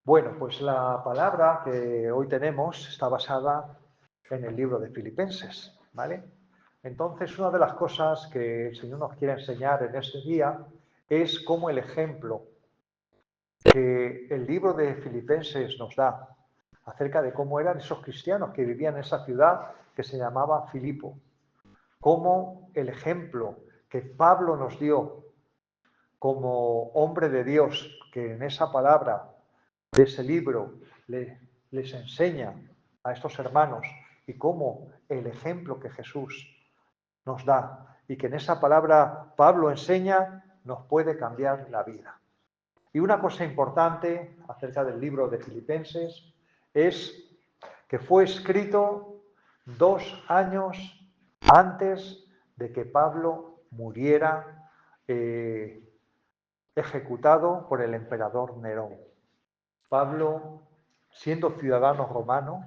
Bueno, pues la palabra que hoy tenemos está basada en el libro de Filipenses, ¿vale? Entonces, una de las cosas que el Señor nos quiere enseñar en este día es cómo el ejemplo que el libro de Filipenses nos da acerca de cómo eran esos cristianos que vivían en esa ciudad que se llamaba Filipo, cómo el ejemplo que Pablo nos dio como hombre de Dios, que en esa palabra de ese libro les enseña a estos hermanos y cómo el ejemplo que Jesús nos da y que en esa palabra Pablo enseña nos puede cambiar la vida. Y una cosa importante acerca del libro de Filipenses es que fue escrito 2 años antes de que Pablo muriera ejecutado por el emperador Nerón. Pablo, siendo ciudadano romano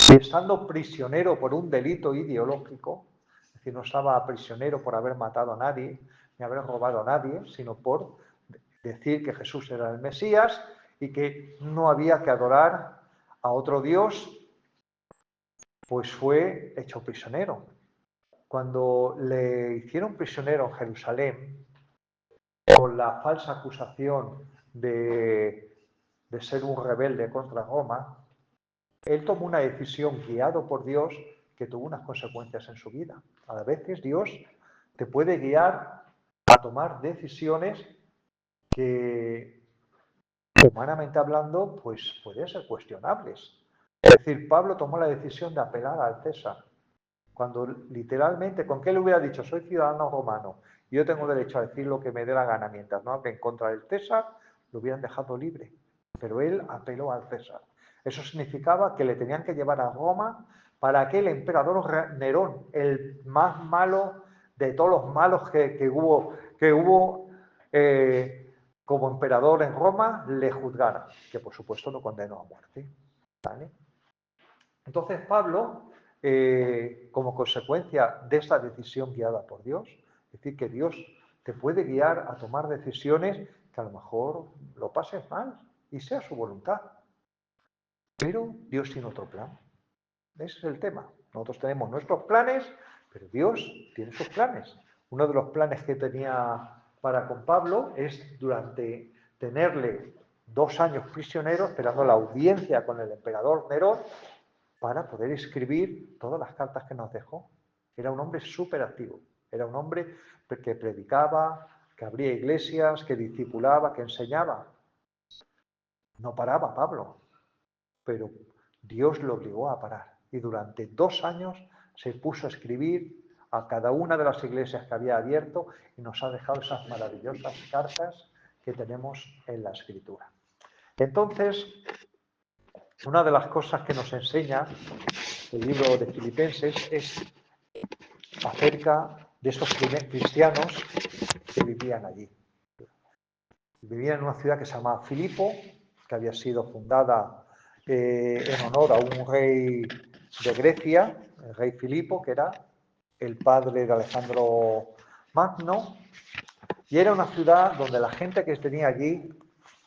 y estando prisionero por un delito ideológico, es decir, no estaba prisionero por haber matado a nadie, ni haber robado a nadie, sino por decir que Jesús era el Mesías y que no había que adorar a otro Dios, pues fue hecho prisionero. Cuando le hicieron prisionero en Jerusalén, con la falsa acusación de ser un rebelde contra Roma, él tomó una decisión guiado por Dios que tuvo unas consecuencias en su vida. A veces Dios te puede guiar a tomar decisiones que, humanamente hablando, pues pueden ser cuestionables. Es decir, Pablo tomó la decisión de apelar al César, cuando literalmente, ¿con qué le hubiera dicho? Soy ciudadano romano y yo tengo derecho a decir lo que me dé la gana, mientras no hable en contra del César, lo hubieran dejado libre. Pero él apeló al César. Eso significaba que le tenían que llevar a Roma para que el emperador Nerón, el más malo de todos los malos que hubo como emperador en Roma, le juzgara, que por supuesto lo condenó a muerte. ¿Vale? Entonces Pablo, como consecuencia de esta decisión guiada por Dios, es decir, que Dios te puede guiar a tomar decisiones que a lo mejor lo pases mal y sea su voluntad. Pero Dios tiene otro plan. Ese es el tema. Nosotros tenemos nuestros planes, pero Dios tiene sus planes. Uno de los planes que tenía para con Pablo es durante tenerle 2 años prisionero, esperando la audiencia con el emperador Nerón, para poder escribir todas las cartas que nos dejó. Era un hombre súper activo. Era un hombre que predicaba, que abría iglesias, que discipulaba, que enseñaba. No paraba Pablo, pero Dios lo obligó a parar. Y durante 2 años se puso a escribir a cada una de las iglesias que había abierto y nos ha dejado esas maravillosas cartas que tenemos en la Escritura. Entonces, una de las cosas que nos enseña el libro de Filipenses es acerca de esos cristianos que vivían allí. Vivían en una ciudad que se llamaba Filipo, que había sido fundada en honor a un rey de Grecia, el rey Filipo, que era el padre de Alejandro Magno, y era una ciudad donde la gente que tenía allí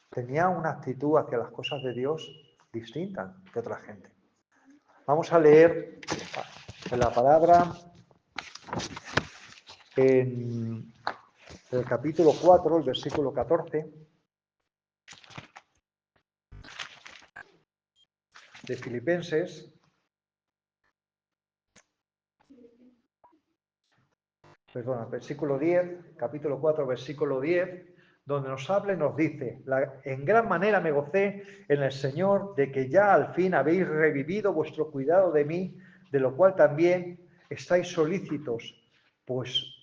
tenía una actitud hacia las cosas de Dios distinta que otra gente. Vamos a leer la palabra en el capítulo 4, el versículo 14 de Filipenses. Perdona, versículo 10, capítulo 4, versículo 10, donde nos habla y nos dice: en gran manera me gocé en el Señor de que ya al fin habéis revivido vuestro cuidado de mí, de lo cual también estáis solícitos, pues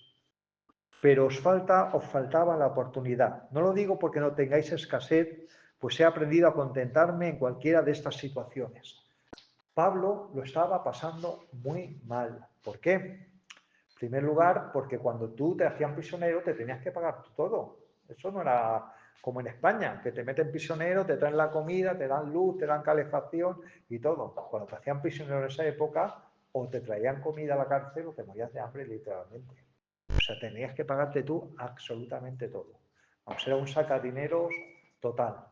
pero os faltaba la oportunidad. No lo digo porque no tengáis escasez, pues he aprendido a contentarme en cualquiera de estas situaciones. Pablo lo estaba pasando muy mal. ¿Por qué? En primer lugar, porque cuando tú te hacían prisionero te tenías que pagar todo. Eso no era como en España, que te meten prisionero, te traen la comida, te dan luz, te dan calefacción y todo. Cuando te hacían prisionero en esa época, o te traían comida a la cárcel o te morías de hambre literalmente. O sea, tenías que pagarte tú absolutamente todo. Vamos, era un sacadineros total.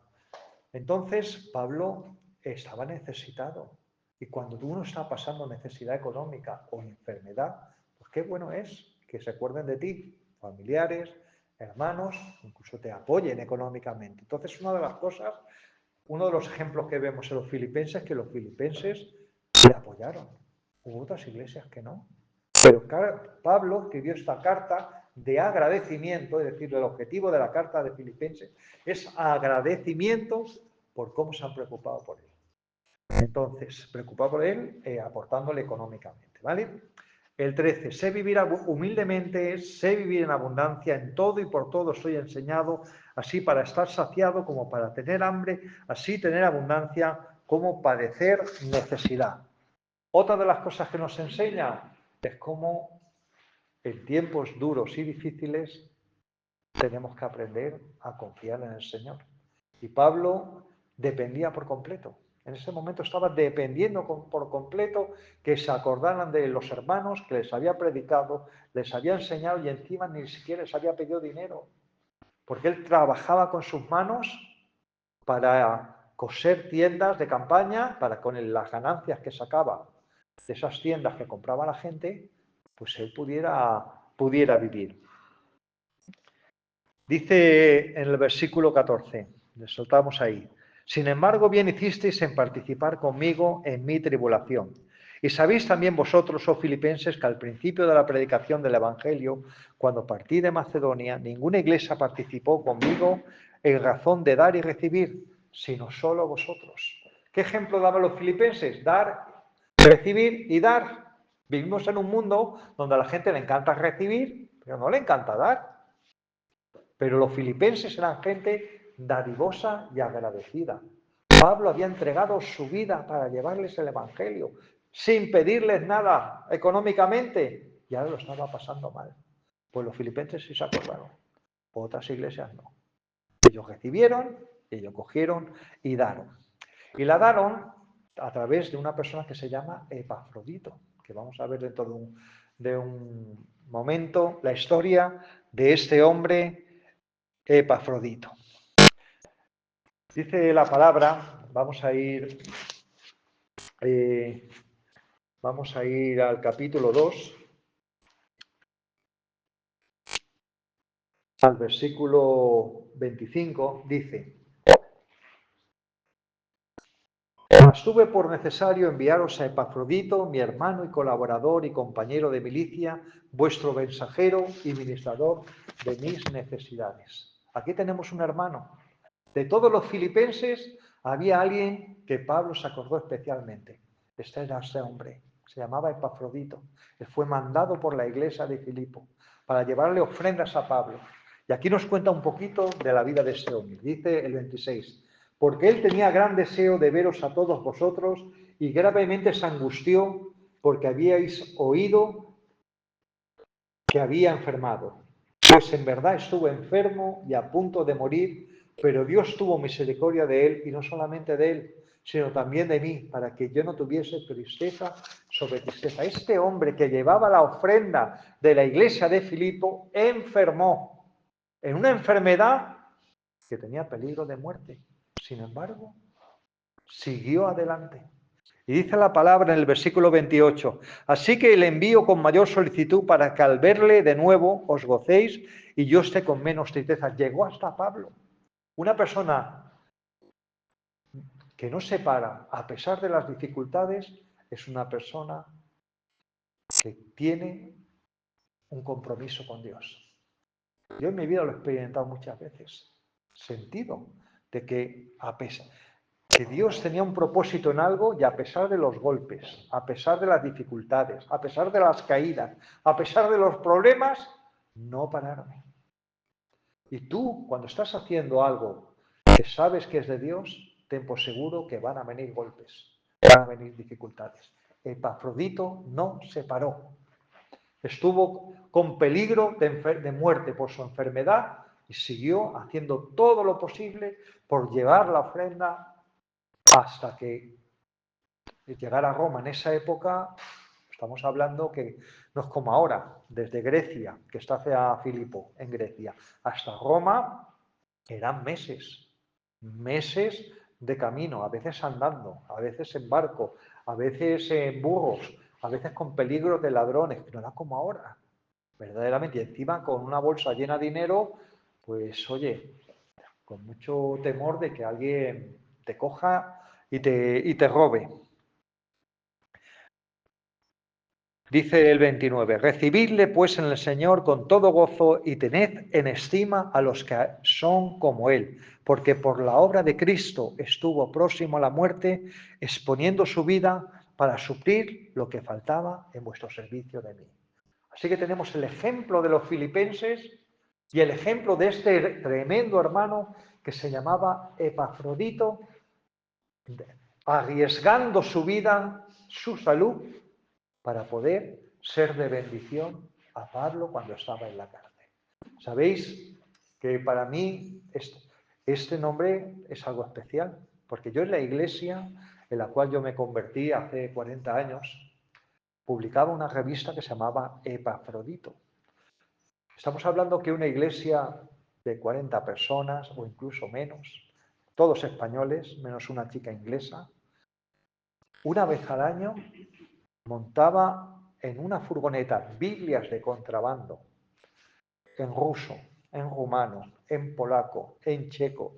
Entonces, Pablo estaba necesitado. Y cuando uno está pasando necesidad económica o enfermedad, pues qué bueno es que se acuerden de ti, familiares, hermanos, incluso te apoyen económicamente. Entonces, una de las cosas, uno de los ejemplos que vemos en los filipenses es que los filipenses le apoyaron. Hubo otras iglesias que no. Pero Pablo escribió esta carta de agradecimiento, es decir, el objetivo de la carta de Filipenses es agradecimiento por cómo se han preocupado por él. Entonces, preocupado por él, aportándole económicamente, ¿vale? El 13, sé vivir humildemente, sé vivir en abundancia, en todo y por todo soy enseñado, así para estar saciado como para tener hambre, así tener abundancia como padecer necesidad. Otra de las cosas que nos enseña es cómo en tiempos duros y difíciles tenemos que aprender a confiar en el Señor. Y Pablo dependía por completo. En ese momento estaba dependiendo por completo que se acordaran de los hermanos que les había predicado, les había enseñado y encima ni siquiera les había pedido dinero. Porque él trabajaba con sus manos para coser tiendas de campaña, para con las ganancias que sacaba de esas tiendas que compraba la gente, pues él pudiera vivir. Dice en el versículo 14, le soltamos ahí, sin embargo, bien hicisteis en participar conmigo en mi tribulación. Y sabéis también vosotros, oh filipenses, que al principio de la predicación del Evangelio, cuando partí de Macedonia, ninguna iglesia participó conmigo en razón de dar y recibir, sino solo vosotros. ¿Qué ejemplo daban los filipenses? Dar, recibir y dar. Vivimos en un mundo donde a la gente le encanta recibir, pero no le encanta dar. Pero los filipenses eran gente dadivosa y agradecida. Pablo había entregado su vida para llevarles el Evangelio, sin pedirles nada económicamente, y ahora lo estaba pasando mal. Pues los filipenses sí se acordaron, otras iglesias no. Ellos recibieron, ellos cogieron y daron. Y la daron a través de una persona que se llama Epafrodito, que vamos a ver dentro de un momento la historia de este hombre Epafrodito. Dice la palabra, vamos a ir al capítulo 2, al versículo 25, dice: Mas tuve por necesario enviaros a Epafrodito, mi hermano y colaborador y compañero de milicia, vuestro mensajero y ministrador de mis necesidades. Aquí tenemos un hermano. De todos los filipenses había alguien que Pablo se acordó especialmente. Este era ese hombre, se llamaba Epafrodito. Él fue mandado por la iglesia de Filipo para llevarle ofrendas a Pablo. Y aquí nos cuenta un poquito de la vida de este hombre. Dice el 26, porque él tenía gran deseo de veros a todos vosotros y gravemente se angustió porque habíais oído que había enfermado. Pues en verdad estuvo enfermo y a punto de morir, pero Dios tuvo misericordia de él, y no solamente de él, sino también de mí, para que yo no tuviese tristeza sobre tristeza. Este hombre que llevaba la ofrenda de la iglesia de Filipo enfermó en una enfermedad que tenía peligro de muerte. Sin embargo, siguió adelante. Y dice la palabra en el versículo 28, así que le envío con mayor solicitud para que al verle de nuevo os gocéis y yo esté con menos tristeza. Llegó hasta Pablo, una persona que no se para a pesar de las dificultades, es una persona que tiene un compromiso con Dios. Yo en mi vida lo he experimentado muchas veces, sentido de que a pesar que Dios tenía un propósito en algo y a pesar de los golpes, a pesar de las dificultades, a pesar de las caídas, a pesar de los problemas, no pararme. Y tú, cuando estás haciendo algo que sabes que es de Dios, ten por seguro que van a venir golpes, van a venir dificultades. Epafrodito no se paró. Estuvo con peligro de muerte por su enfermedad y siguió haciendo todo lo posible por llevar la ofrenda hasta que llegar a Roma. En esa época estamos hablando que no es como ahora, desde Grecia, que está hacia Filipo, en Grecia, hasta Roma eran meses de camino, a veces andando, a veces en barco, a veces en burros, a veces con peligros de ladrones, pero no era como ahora, verdaderamente. Y encima con una bolsa llena de dinero, pues oye, con mucho temor de que alguien te coja y te robe. Dice el 29, recibidle pues en el Señor con todo gozo y tened en estima a los que son como Él, porque por la obra de Cristo estuvo próximo a la muerte, exponiendo su vida para suplir lo que faltaba en vuestro servicio de mí. Así que tenemos el ejemplo de los filipenses y el ejemplo de este tremendo hermano que se llamaba Epafrodito, arriesgando su vida, su salud, para poder ser de bendición a Pablo cuando estaba en la cárcel. Sabéis que para mí este nombre es algo especial, porque yo en la iglesia en la cual yo me convertí hace 40 años, publicaba una revista que se llamaba Epafrodito. Estamos hablando que una iglesia de 40 personas o incluso menos, todos españoles, menos una chica inglesa, una vez al año montaba en una furgoneta Biblias de contrabando, en ruso, en rumano, en polaco, en checo,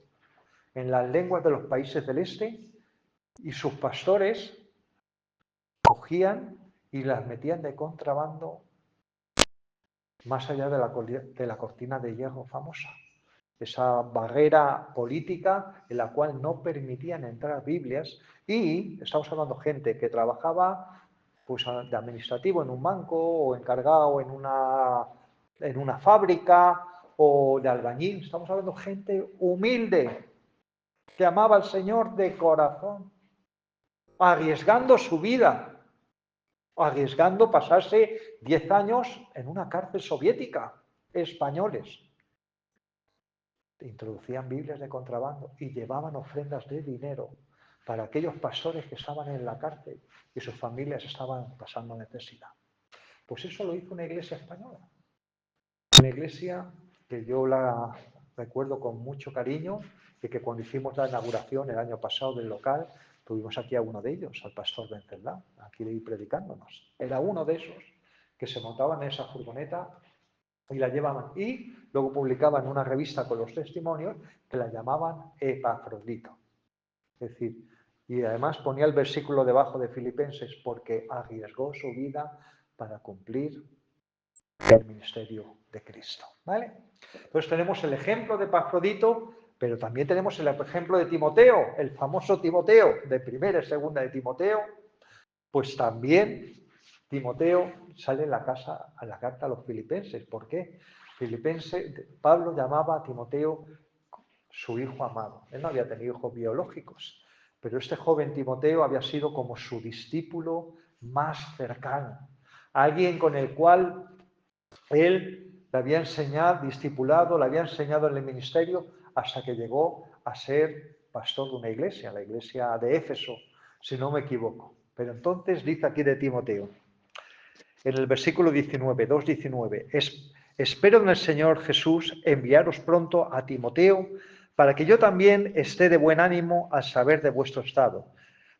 en las lenguas de los países del este, y sus pastores cogían y las metían de contrabando más allá de la cortina de hierro famosa, esa barrera política en la cual no permitían entrar Biblias, y estamos hablando de gente que trabajaba pues, de administrativo en un banco o encargado en una fábrica o de albañil. Estamos hablando de gente humilde que amaba al Señor de corazón, arriesgando su vida, arriesgando pasarse 10 años en una cárcel soviética, españoles. Introducían Biblias de contrabando y llevaban ofrendas de dinero para aquellos pastores que estaban en la cárcel y sus familias estaban pasando necesidad. Pues eso lo hizo una iglesia española. Una iglesia que yo la recuerdo con mucho cariño y que cuando hicimos la inauguración el año pasado del local, tuvimos aquí a uno de ellos, al pastor Venceslao, aquí predicándonos. Era uno de esos que se montaban en esa furgoneta y la llevaban. Y luego publicaban una revista con los testimonios que la llamaban Epafrodito. Es decir, y además ponía el versículo debajo de Filipenses, porque arriesgó su vida para cumplir el ministerio de Cristo. ¿Vale? Entonces tenemos el ejemplo de Epafrodito, pero también tenemos el ejemplo de Timoteo, el famoso Timoteo, de primera y segunda de Timoteo. Pues también Timoteo sale en la carta a los filipenses. ¿Por qué? Pablo llamaba a Timoteo su hijo amado. Él no había tenido hijos biológicos, pero este joven Timoteo había sido como su discípulo más cercano, alguien con el cual él le había enseñado, discipulado, le había enseñado en el ministerio hasta que llegó a ser pastor de una iglesia, la iglesia de Éfeso, si no me equivoco. Pero entonces dice aquí de Timoteo, en el versículo 19, 2:19, espero en el Señor Jesús enviaros pronto a Timoteo para que yo también esté de buen ánimo al saber de vuestro estado,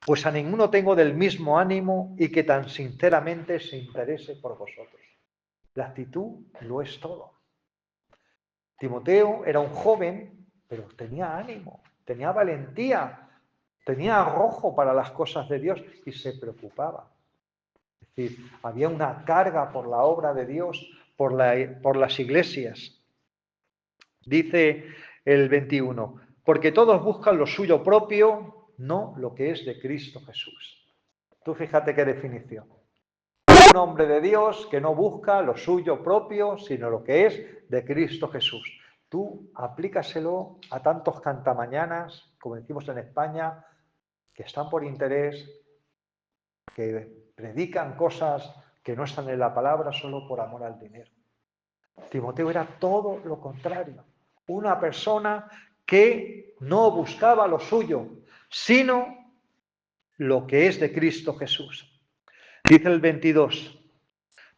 pues a ninguno tengo del mismo ánimo y que tan sinceramente se interese por vosotros. La actitud lo es todo. Timoteo era un joven, pero tenía ánimo, tenía valentía, tenía arrojo para las cosas de Dios y se preocupaba. Es decir, había una carga por la obra de Dios, por las iglesias. Dice el 21, porque todos buscan lo suyo propio, no lo que es de Cristo Jesús. Tú fíjate qué definición. Un hombre de Dios que no busca lo suyo propio, sino lo que es de Cristo Jesús. Tú aplícaselo a tantos cantamañanas, como decimos en España, que están por interés, que predican cosas que no están en la palabra solo por amor al dinero. Timoteo era todo lo contrario. Una persona que no buscaba lo suyo, sino lo que es de Cristo Jesús. Dice el 22,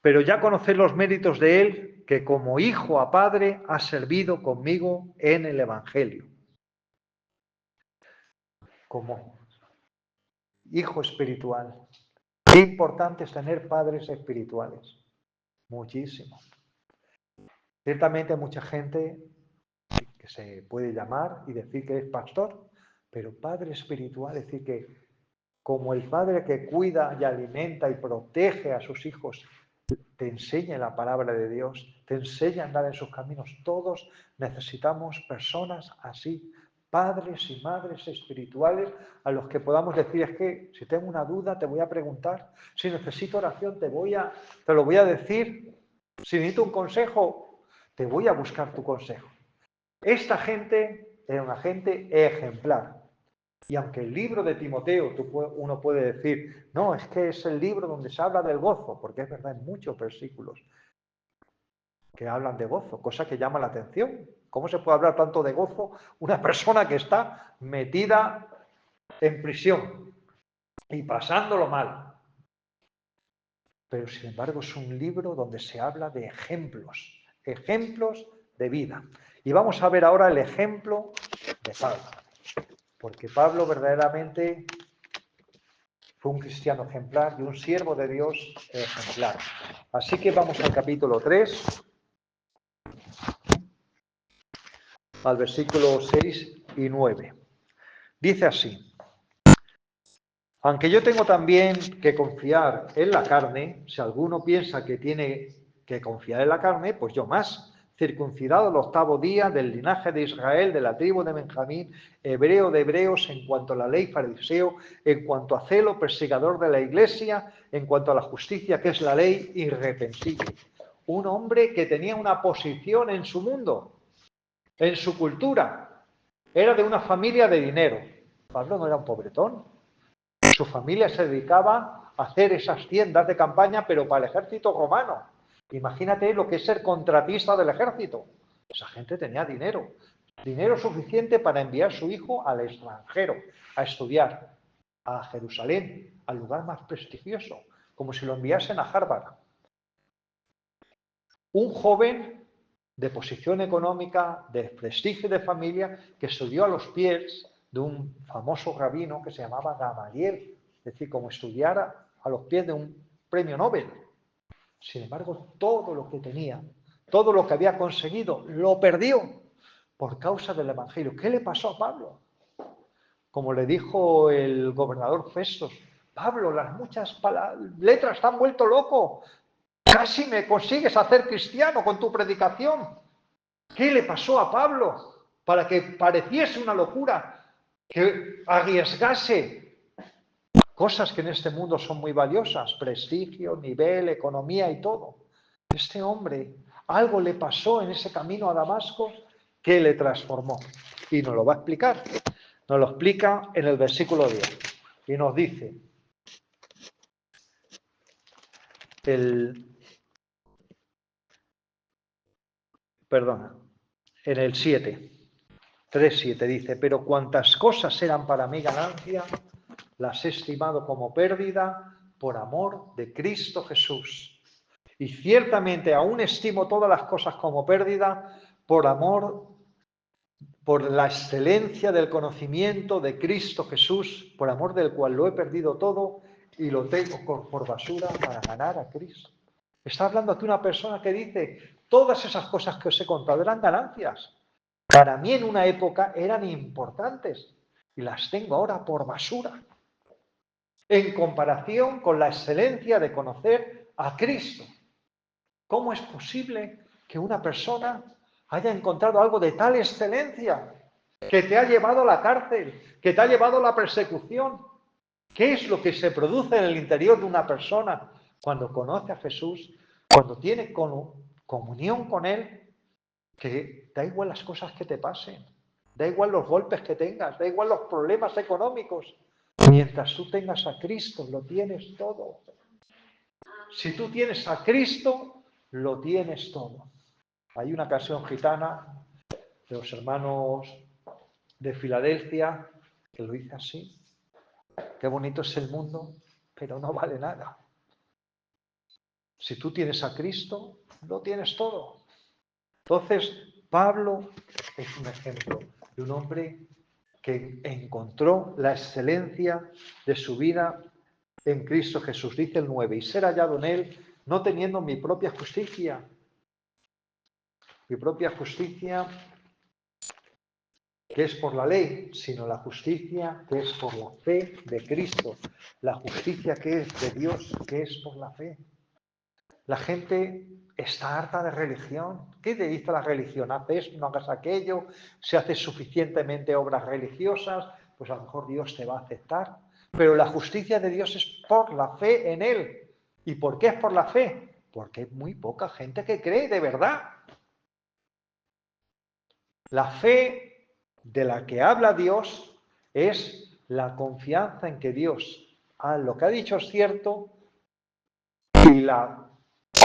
pero ya conocéis los méritos de él, que como hijo a padre ha servido conmigo en el Evangelio. como hijo espiritual. Qué importante es tener padres espirituales. Muchísimo. Ciertamente hay mucha gente que se puede llamar y decir que es pastor, pero padre espiritual, es decir, que como el padre que cuida y alimenta y protege a sus hijos, te enseña la palabra de Dios, te enseña a andar en sus caminos. Todos necesitamos personas así, padres y madres espirituales a los que podamos decir, es que si tengo una duda te voy a preguntar, si necesito oración te lo voy a decir, si necesito un consejo te voy a buscar tu consejo. Esta gente era una gente ejemplar. Y aunque el libro de Timoteo, uno puede decir, no, es que es el libro donde se habla del gozo, porque es verdad, hay muchos versículos que hablan de gozo, cosa que llama la atención. ¿Cómo se puede hablar tanto de gozo una persona que está metida en prisión y pasándolo mal? Pero sin embargo es un libro donde se habla de ejemplos, ejemplos de vida. Y vamos a ver ahora el ejemplo de Pablo, porque Pablo verdaderamente fue un cristiano ejemplar y un siervo de Dios ejemplar. Así que vamos al capítulo 3, al versículo 6 y 9. Dice así: aunque yo tengo también que confiar en la carne, si alguno piensa que tiene que confiar en la carne, pues yo más, circuncidado el 8º día, del linaje de Israel, de la tribu de Benjamín, hebreo de hebreos, en cuanto a la ley, fariseo, en cuanto a celo, perseguidor de la iglesia, en cuanto a la justicia, que es la ley, irreprensible. Un hombre que tenía una posición en su mundo, en su cultura, era de una familia de dinero. Pablo no era un pobretón. Su familia se dedicaba a hacer esas tiendas de campaña, pero para el ejército romano. Imagínate lo que es ser contratista del ejército. Esa gente tenía dinero, dinero suficiente para enviar a su hijo al extranjero a estudiar, a Jerusalén, al lugar más prestigioso, como si lo enviasen a Harvard. Un joven de posición económica, de prestigio de familia, que estudió a los pies de un famoso rabino que se llamaba Gamaliel, es decir, como estudiara a los pies de un premio Nobel. Sin embargo, todo lo que tenía, todo lo que había conseguido, lo perdió por causa del Evangelio. ¿Qué le pasó a Pablo? Como le dijo el gobernador Festos, Pablo, las muchas letras te han vuelto loco. Casi me consigues hacer cristiano con tu predicación. ¿Qué le pasó a Pablo para que pareciese una locura, que arriesgase cosas que en este mundo son muy valiosas, prestigio, nivel, economía y todo? Este hombre, algo le pasó en ese camino a Damasco que le transformó. Y nos lo va a explicar. Nos lo explica en el versículo 10. Y nos dice, en el 7, 3:7 dice, pero cuantas cosas eran para mí ganancia, las he estimado como pérdida por amor de Cristo Jesús. Y ciertamente aún estimo todas las cosas como pérdida por amor, por la excelencia del conocimiento de Cristo Jesús, por amor del cual lo he perdido todo y lo tengo por basura para ganar a Cristo. Está hablando aquí una persona que dice, todas esas cosas que os he contado eran ganancias. Para mí en una época eran importantes y las tengo ahora por basura, en comparación con la excelencia de conocer a Cristo. ¿Cómo es posible que una persona haya encontrado algo de tal excelencia que te ha llevado a la cárcel, que te ha llevado a la persecución? ¿Qué es lo que se produce en el interior de una persona cuando conoce a Jesús, cuando tiene comunión con Él? Que da igual las cosas que te pasen, da igual los golpes que tengas, da igual los problemas económicos. Mientras tú tengas a Cristo, lo tienes todo. Si tú tienes a Cristo, lo tienes todo. Hay una canción gitana de los hermanos de Filadelfia que lo dice así. Qué bonito es el mundo, pero no vale nada. Si tú tienes a Cristo, lo tienes todo. Entonces, Pablo es un ejemplo de un hombre que encontró la excelencia de su vida en Cristo Jesús. Dice el 9, y ser hallado en Él, no teniendo mi propia justicia que es por la ley, sino la justicia que es por la fe de Cristo, la justicia que es de Dios, que es por la fe. La gente está harta de religión. ¿Qué te dice la religión? Haz esto, no hagas aquello, si haces suficientemente obras religiosas, pues a lo mejor Dios te va a aceptar. Pero la justicia de Dios es por la fe en Él. ¿Y por qué es por la fe? Porque hay muy poca gente que cree de verdad. La fe de la que habla Dios es la confianza en que Dios, lo que ha dicho es cierto, y la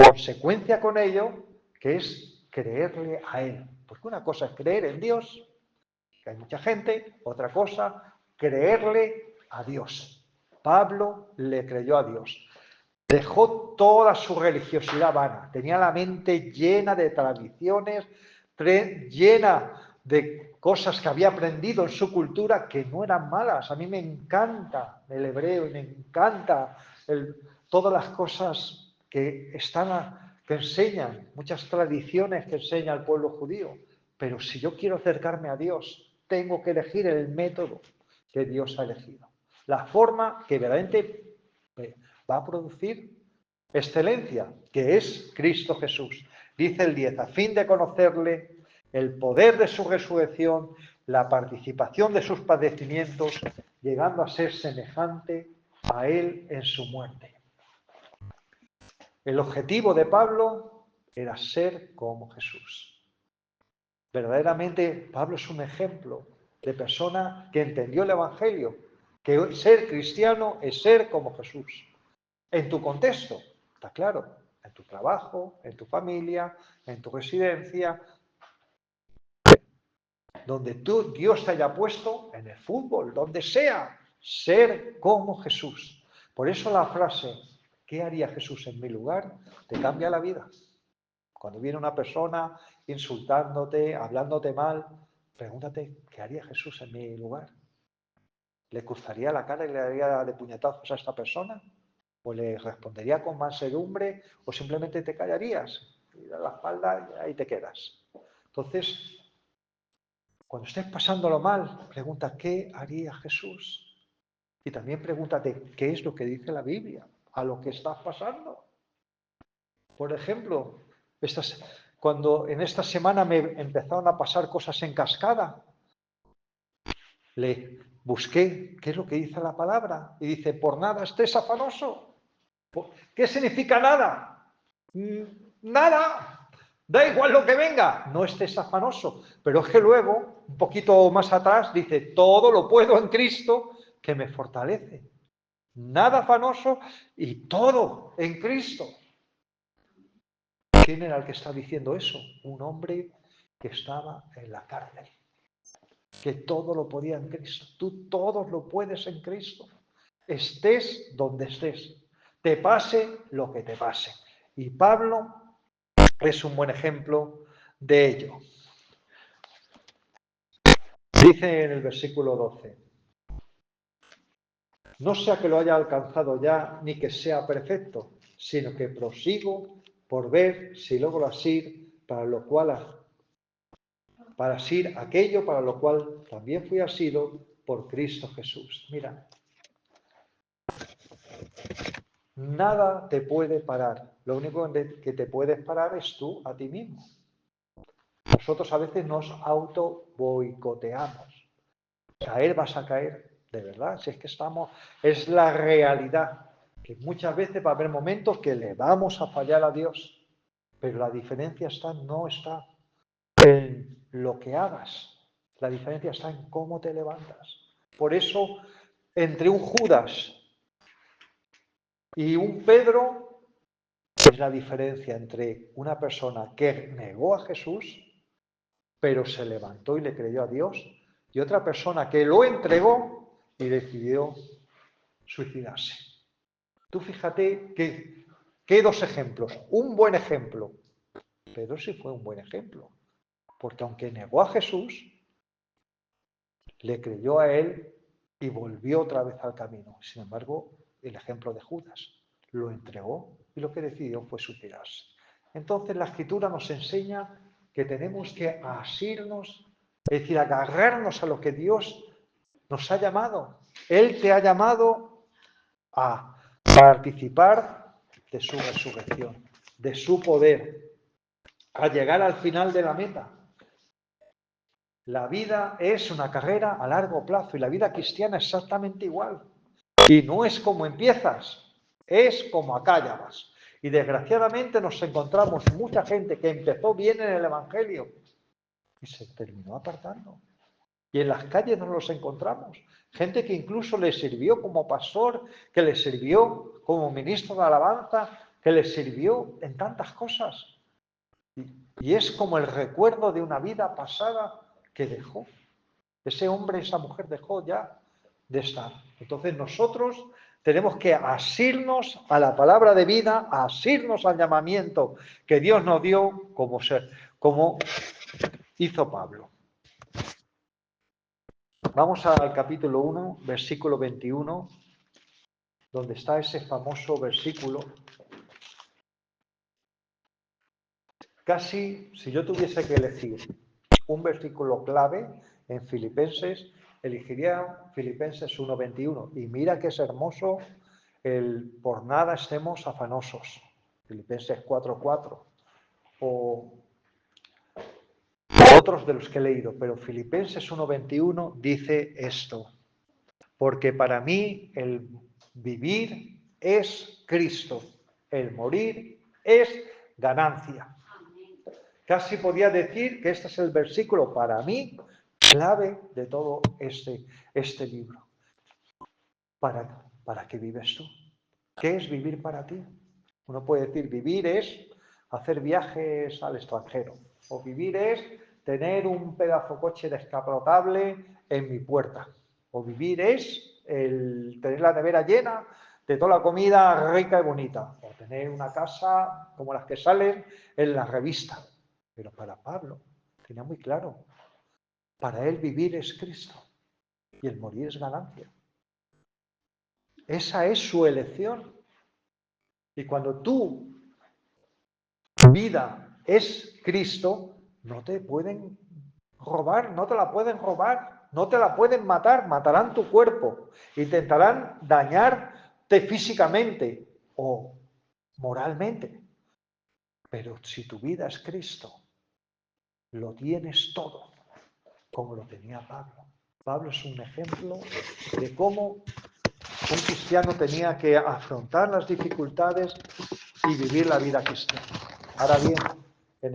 consecuencia con ello, que es creerle a Él. Porque una cosa es creer en Dios, que hay mucha gente, otra cosa, creerle a Dios. Pablo le creyó a Dios. Dejó toda su religiosidad vana, tenía la mente llena de tradiciones, llena de cosas que había aprendido en su cultura que no eran malas. A mí me encanta el hebreo y me encanta todas las cosas que enseñan, muchas tradiciones que enseña el pueblo judío. Pero si yo quiero acercarme a Dios, tengo que elegir el método que Dios ha elegido. La forma que verdaderamente va a producir excelencia, que es Cristo Jesús. Dice el 10, a fin de conocerle, el poder de su resurrección, la participación de sus padecimientos, llegando a ser semejante a Él en su muerte. El objetivo de Pablo era ser como Jesús. Verdaderamente, Pablo es un ejemplo de persona que entendió el Evangelio, que ser cristiano es ser como Jesús. En tu contexto, está claro, en tu trabajo, en tu familia, en tu residencia, donde Dios te haya puesto, en el fútbol, donde sea, ser como Jesús. Por eso la frase, ¿qué haría Jesús en mi lugar?, te cambia la vida. Cuando viene una persona insultándote, hablándote mal, pregúntate, ¿qué haría Jesús en mi lugar? ¿Le cruzaría la cara y le daría de puñetazos a esta persona? ¿O le respondería con mansedumbre? ¿O simplemente te callarías? Y das la espalda y ahí te quedas. Entonces, cuando estés pasándolo mal, pregunta, ¿qué haría Jesús? Y también pregúntate, ¿qué es lo que dice la Biblia a lo que estás pasando? Por ejemplo, cuando en esta semana me empezaron a pasar cosas en cascada, le busqué qué es lo que dice la palabra y dice, por nada estés afanoso. ¿Qué significa nada? Nada. Da igual lo que venga, no estés afanoso. Pero es que luego, un poquito más atrás, dice, todo lo puedo en Cristo que me fortalece. Nada afanoso y todo en Cristo. ¿Quién era el que está diciendo eso? Un hombre que estaba en la cárcel. Que todo lo podía en Cristo. Tú todo lo puedes en Cristo. Estés donde estés. Te pase lo que te pase. Y Pablo es un buen ejemplo de ello. Dice en el versículo 12, no sea que lo haya alcanzado ya, ni que sea perfecto, sino que prosigo por ver si logro asir para asir aquello para lo cual también fui asido por Cristo Jesús. Mira, nada te puede parar. Lo único que te puedes parar es tú a ti mismo. Nosotros a veces nos auto boicoteamos. Caer vas a caer, de verdad, si es que es la realidad, que muchas veces va a haber momentos que le vamos a fallar a Dios, pero la diferencia no está en lo que hagas, la diferencia está en cómo te levantas. Por eso, entre un Judas y un Pedro, es la diferencia entre una persona que negó a Jesús, pero se levantó y le creyó a Dios, y otra persona que lo entregó y decidió suicidarse. Tú fíjate que dos ejemplos. Un buen ejemplo. Pedro sí fue un buen ejemplo, porque aunque negó a Jesús, le creyó a él y volvió otra vez al camino. Sin embargo, el ejemplo de Judas lo entregó y lo que decidió fue suicidarse. Entonces la Escritura nos enseña que tenemos que asirnos, es decir, agarrarnos a lo que Dios nos ha llamado. Él te ha llamado a participar de su resurrección, de su poder, a llegar al final de la meta. La vida es una carrera a largo plazo y la vida cristiana es exactamente igual. Y no es como empiezas, es como acabas. Y desgraciadamente nos encontramos mucha gente que empezó bien en el Evangelio y se terminó apartando. Y en las calles nos los encontramos. Gente que incluso le sirvió como pastor, que le sirvió como ministro de alabanza, que le sirvió en tantas cosas. Y es como el recuerdo de una vida pasada que dejó. Ese hombre, esa mujer dejó ya de estar. Entonces nosotros tenemos que asirnos a la palabra de vida, asirnos al llamamiento que Dios nos dio como hizo Pablo. Vamos al capítulo 1, versículo 21, donde está ese famoso versículo. Casi, si yo tuviese que elegir un versículo clave en Filipenses, elegiría Filipenses 1:21. Y mira que es hermoso el por nada estemos afanosos. Filipenses 4:4. O otros de los que he leído, pero Filipenses 1:21 dice esto. Porque para mí el vivir es Cristo, el morir es ganancia. Casi podía decir que este es el versículo para mí clave de todo este libro. ¿Para qué vives tú? ¿Qué es vivir para ti? Uno puede decir vivir es hacer viajes al extranjero, o vivir es tener un pedazo de coche descapotable en mi puerta, o vivir es tener la nevera llena de toda la comida rica y bonita, o tener una casa como las que salen en la revista. Pero para Pablo tenía muy claro, para él vivir es Cristo y el morir es ganancia. Esa es su elección. Y cuando tu vida es Cristo, no te pueden robar, no te la pueden robar, no te la pueden matar, matarán tu cuerpo, intentarán dañarte físicamente o moralmente. Pero si tu vida es Cristo, lo tienes todo, como lo tenía Pablo. Pablo es un ejemplo de cómo un cristiano tenía que afrontar las dificultades y vivir la vida cristiana. Ahora bien,